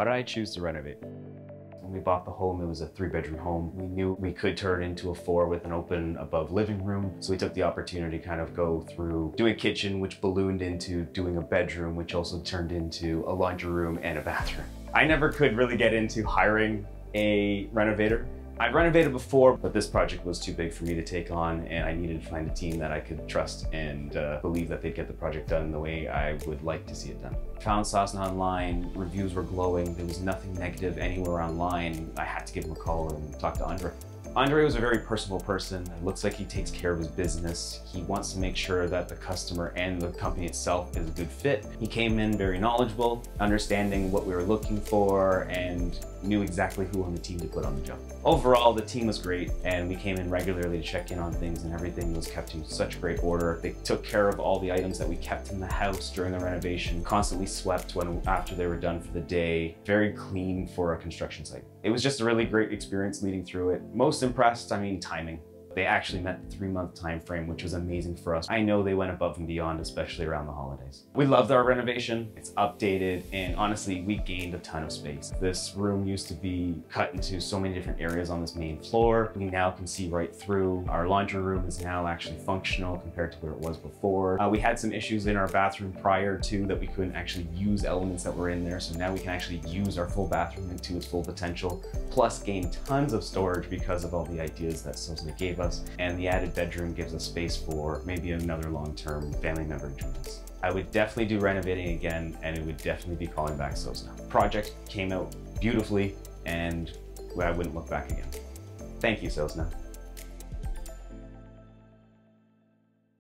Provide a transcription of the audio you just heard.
Why did I choose to renovate? When we bought the home, it was a 3-bedroom home. We knew we could turn it into a 4 with an open above living room. So we took the opportunity to kind of go through doing a kitchen, which ballooned into doing a bedroom, which also turned into a laundry room and a bathroom. I never could really get into hiring a renovator. I've renovated before, but this project was too big for me to take on, and I needed to find a team that I could trust and believe that they'd get the project done the way I would like to see it done. Found Sosna online, reviews were glowing, there was nothing negative anywhere online. I had to give him a call and talk to Andre. Andre was a very personable person. It looks like he takes care of his business. He wants to make sure that the customer and the company itself is a good fit. He came in very knowledgeable, understanding what we were looking for, and knew exactly who on the team to put on the job. Overall, the team was great, and we came in regularly to check in on things, and everything was kept in such great order. They took care of all the items that we kept in the house during the renovation, constantly swept after they were done for the day. Very clean for a construction site. It was just a really great experience leading through it. Most impressed, I mean, timing. They actually met the 3-month time frame, which was amazing for us. I know they went above and beyond, especially around the holidays. We loved our renovation. It's updated, and honestly, we gained a ton of space. This room used to be cut into so many different areas on this main floor. We now can see right through. Our laundry room is now actually functional compared to where it was before. We had some issues in our bathroom prior to that we couldn't actually use elements that were in there, so now we can actually use our full bathroom to its full potential, plus gain tons of storage because of all the ideas that Sosna gave us, and the added bedroom gives us space for maybe another long-term family member enjoyments. I would definitely do renovating again, and it would definitely be calling back Sosna. Project came out beautifully, and I wouldn't look back again. Thank you, Sosna.